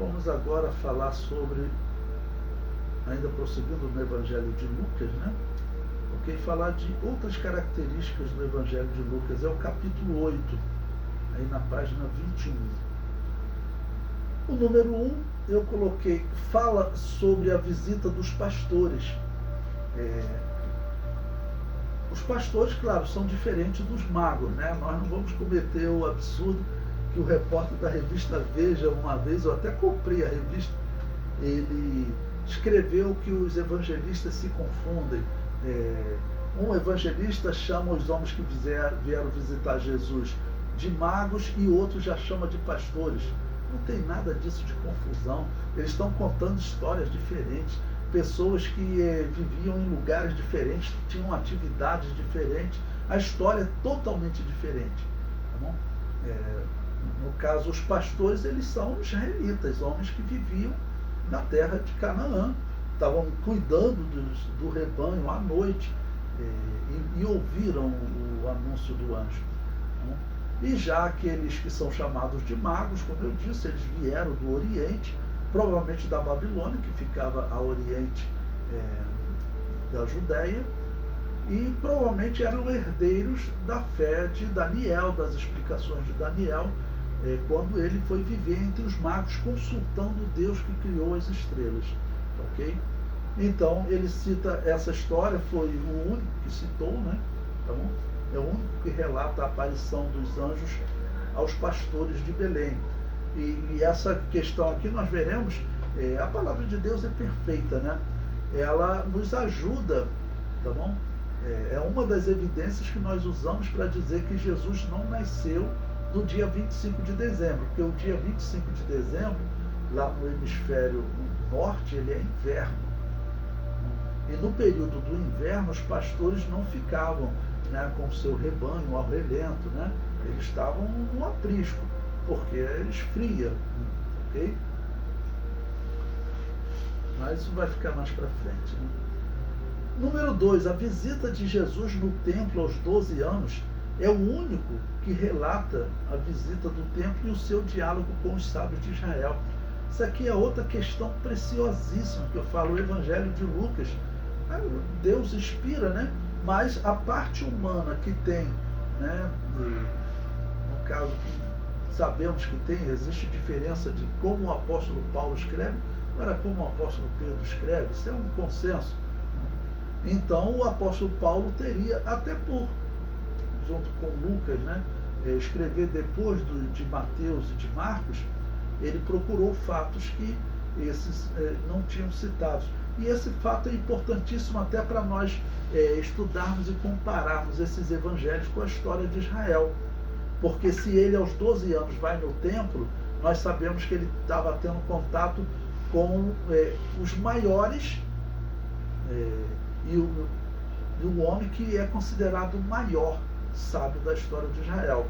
vamos agora falar sobre, ainda prosseguindo no Evangelho de Lucas, né? Ok? Falar de outras características do Evangelho de Lucas. É o capítulo 8, aí na página 21. O número 1, eu coloquei, fala sobre a visita dos pastores. Os pastores, claro, são diferentes dos magos, né? Nós não vamos cometer o absurdo que o repórter da revista Veja, uma vez, eu até comprei a revista, ele escreveu que os evangelistas se confundem. Um evangelista chama os homens que vieram visitar Jesus de magos e outro já chama de pastores. Não tem nada disso de confusão. Eles estão contando histórias diferentes. Pessoas que viviam em lugares diferentes, tinham atividades diferentes. A história é totalmente diferente. Tá bom? No caso, os pastores, eles são israelitas, homens que viviam na terra de Canaã, estavam cuidando do rebanho à noite e ouviram o anúncio do anjo. Tá? E já aqueles que são chamados de magos, como eu disse, eles vieram do Oriente, provavelmente da Babilônia, que ficava a oriente da Judéia, e provavelmente eram herdeiros da fé de Daniel, das explicações de Daniel, quando ele foi viver entre os magos, consultando o Deus que criou as estrelas. Ok? Então, ele cita essa história, foi o único que citou, né? Tá bom? É o único que relata a aparição dos anjos aos pastores de Belém. E essa questão aqui nós veremos, a palavra de Deus é perfeita, né? Ela nos ajuda, tá bom? É uma das evidências que nós usamos para dizer que Jesus não nasceu no dia 25 de dezembro, porque o dia 25 de dezembro, lá no hemisfério norte, ele é inverno. E no período do inverno, os pastores não ficavam, né, com o seu rebanho ao relento, né? Eles estavam no aprisco, porque esfria, ok? Mas isso vai ficar mais para frente, né? Número 2, a visita de Jesus no templo aos 12 anos é o único que relata a visita do templo e o seu diálogo com os sábios de Israel. Isso aqui é outra questão preciosíssima que eu falo, o Evangelho de Lucas. Deus inspira, né? Mas a parte humana que tem, né? No caso, sabemos que tem, existe diferença de como o apóstolo Paulo escreve, não era como o apóstolo Pedro escreve, isso é um consenso. Então o apóstolo Paulo teria, até por, junto com Lucas, né, escrever depois de Mateus e de Marcos, ele procurou fatos que esses não tinham citados. E esse fato é importantíssimo até para nós estudarmos e compararmos esses evangelhos com a história de Israel. Porque se ele aos 12 anos vai no templo, nós sabemos que ele estava tendo contato com os maiores e o homem que é considerado o maior sábio da história de Israel.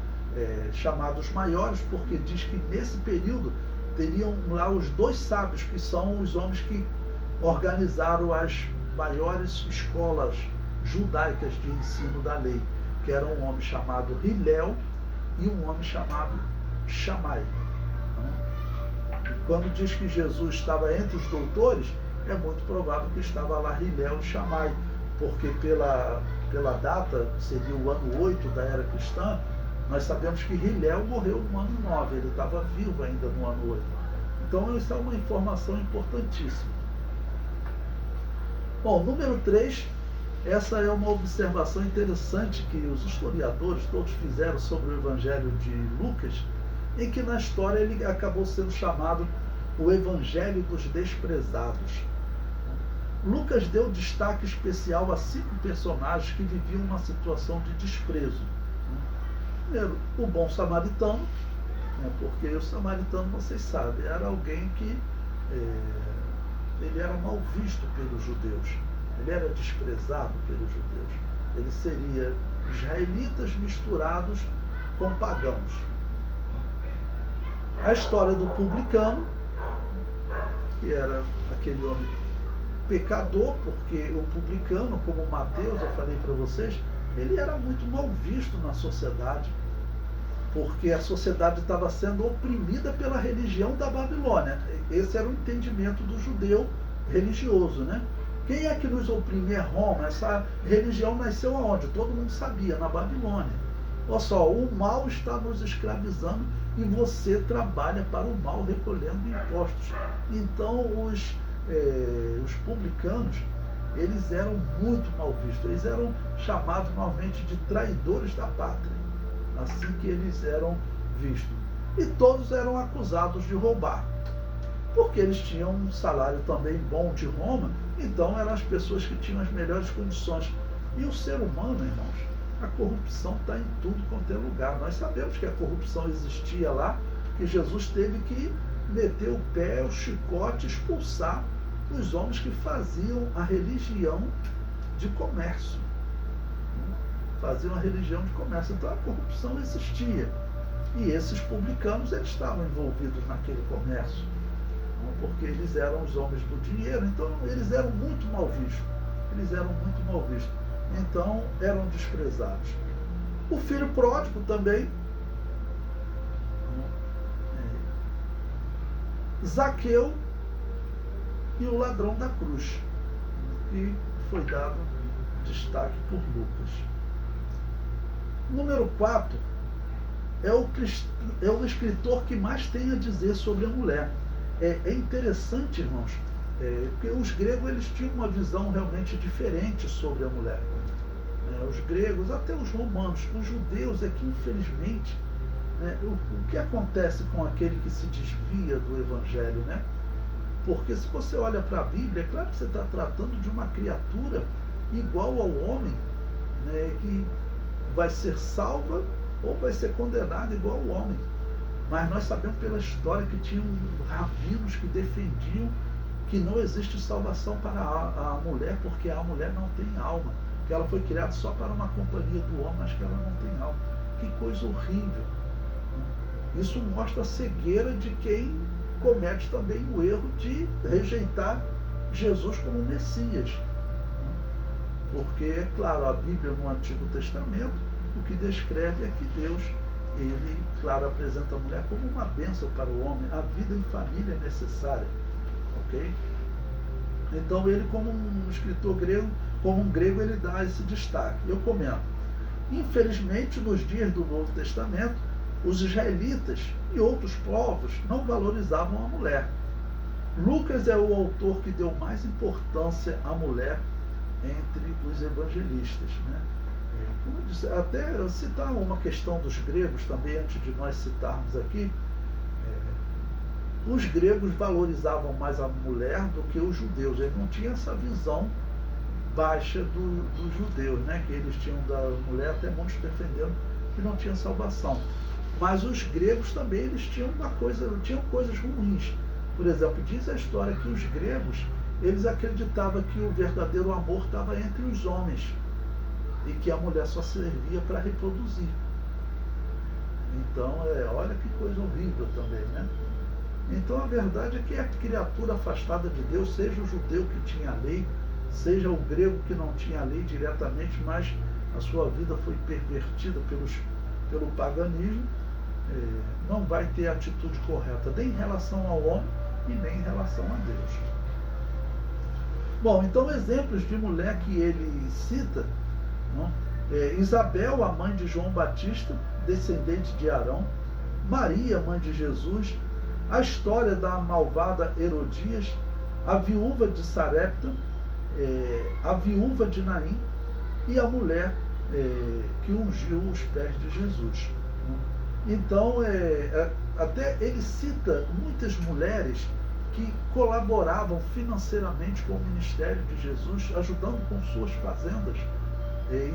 Chamados maiores porque diz que nesse período teriam lá os 2 sábios, que são os homens que organizaram as maiores escolas judaicas de ensino da lei, que era um homem chamado Hilel e um homem chamado Shammai. E quando diz que Jesus estava entre os doutores, é muito provável que estava lá Hilel e Shammai, porque pela data, seria o ano 8 da era cristã, nós sabemos que Hilel morreu no ano 9, ele estava vivo ainda no ano 8. Então, isso é uma informação importantíssima. Bom, número 3, essa é uma observação interessante que os historiadores todos fizeram sobre o Evangelho de Lucas, em que na história ele acabou sendo chamado o Evangelho dos Desprezados. Lucas deu destaque especial a 5 personagens que viviam uma situação de desprezo. Primeiro, o bom samaritano, porque o samaritano, vocês sabem, era alguém que ele era mal visto pelos judeus, ele era desprezado pelos judeus. Ele seria israelitas misturados com pagãos. A história do publicano, que era aquele homem pecador, porque o publicano, como Mateus, eu falei para vocês, ele era muito mal visto na sociedade. porque a sociedade estava sendo oprimida pela religião da Babilônia. Esse era o entendimento do judeu religioso, né? Quem é que nos oprime? É Roma. Essa religião nasceu aonde? Todo mundo sabia, na Babilônia. Olha só, o mal está nos escravizando e você trabalha para o mal recolhendo impostos. Então os publicanos, eles eram muito mal vistos, eles eram chamados normalmente de traidores da pátria, assim que eles eram vistos. E todos eram acusados de roubar, porque eles tinham um salário também bom de Roma, então eram as pessoas que tinham as melhores condições. E o ser humano, irmãos, a corrupção está em tudo quanto é lugar. Nós sabemos que a corrupção existia lá, que Jesus teve que meter o pé, o chicote, expulsar os homens que faziam a religião de comércio. Faziam a religião de comércio. Então a corrupção existia. E esses publicanos, eles estavam envolvidos naquele comércio, porque eles eram os homens do dinheiro. Então eles eram muito mal vistos. Eles eram muito mal vistos. Então eram desprezados. O filho pródigo também. Zaqueu e o ladrão da cruz, que foi dado destaque por Lucas. Número 4 é o escritor que mais tem a dizer sobre a mulher. É interessante, irmãos, porque os gregos, eles tinham uma visão realmente diferente sobre a mulher. Os gregos, até os romanos, os judeus é que, infelizmente, o que acontece com aquele que se desvia do evangelho, né? Porque se você olha para a Bíblia, é claro que você está tratando de uma criatura igual ao homem, né, que vai ser salva ou vai ser condenada igual ao homem. Mas nós sabemos pela história que tinham rabinos que defendiam que não existe salvação para a mulher, porque a mulher não tem alma, que ela foi criada só para uma companhia do homem, mas que ela não tem alma. Que coisa horrível. Isso mostra a cegueira de quem comete também o erro de rejeitar Jesus como Messias. Porque, é claro, a Bíblia no Antigo Testamento, o que descreve é que Deus, ele, claro, apresenta a mulher como uma bênção para o homem. A vida em família é necessária. Ok? Então ele, como um escritor grego, como um grego, ele dá esse destaque. Eu comento. Infelizmente, nos dias do Novo Testamento, os israelitas e outros povos não valorizavam a mulher. Lucas é o autor que deu mais importância à mulher entre os evangelistas, né? Como eu disse, até citar uma questão dos gregos também, antes de nós citarmos aqui, os gregos valorizavam mais a mulher do que os judeus. Eles não tinham essa visão baixa dos judeus, né? Que eles tinham da mulher, até muitos defendendo que não tinha salvação. Mas os gregos também, eles tinham tinham coisas ruins. Por exemplo, diz a história que os gregos, eles acreditavam que o verdadeiro amor estava entre os homens e que a mulher só servia para reproduzir. Então, olha que coisa horrível também, né? Então a verdade é que a criatura afastada de Deus, seja o judeu que tinha a lei, seja o grego que não tinha a lei diretamente, mas a sua vida foi pervertida pelo paganismo, não vai ter a atitude correta nem em relação ao homem e nem em relação a Deus. Bom, então exemplos de mulher que ele cita, Isabel, a mãe de João Batista, descendente de Arão, Maria, mãe de Jesus, a história da malvada Herodias, a viúva de Sarepta, a viúva de Naim e a mulher que ungiu os pés de Jesus. Então, até ele cita muitas mulheres que colaboravam financeiramente com o ministério de Jesus, ajudando com suas fazendas.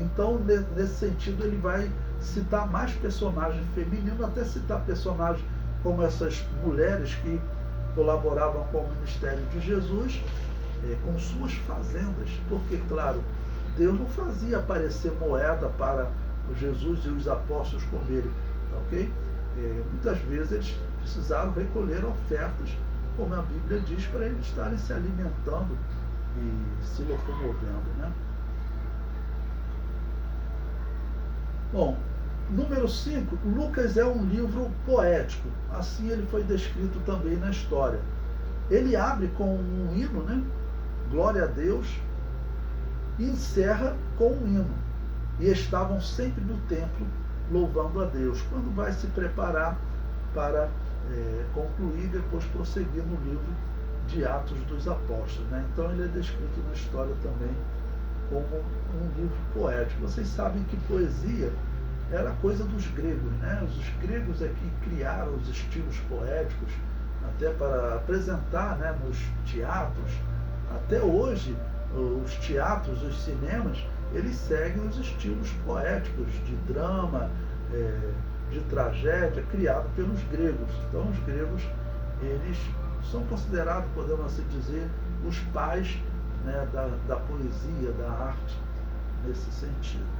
Então, nesse sentido, ele vai citar mais personagens femininos, até citar personagens como essas mulheres que colaboravam com o ministério de Jesus, com suas fazendas, porque, claro, Deus não fazia aparecer moeda para Jesus e os apóstolos comerem, ok? Muitas vezes eles precisaram recolher ofertas, como a Bíblia diz, para eles estarem se alimentando e se locomovendo, né? Bom, Número 5, Lucas é um livro poético. Assim ele foi descrito também na história. Ele abre com um hino, né? Glória a Deus, e encerra com um hino. E estavam sempre no templo louvando a Deus. Quando vai se preparar para concluir, depois prosseguir no livro de Atos dos Apóstolos, né? Então ele é descrito na história também como um livro poético. Vocês sabem que poesia era coisa dos gregos, né? Os gregos é que criaram os estilos poéticos, até para apresentar, né, nos teatros. Até hoje, os teatros, os cinemas, eles seguem os estilos poéticos de drama, de tragédia, criado pelos gregos. Então, os gregos, eles são considerados, podemos assim dizer, os pais, né, da poesia, da arte, nesse sentido.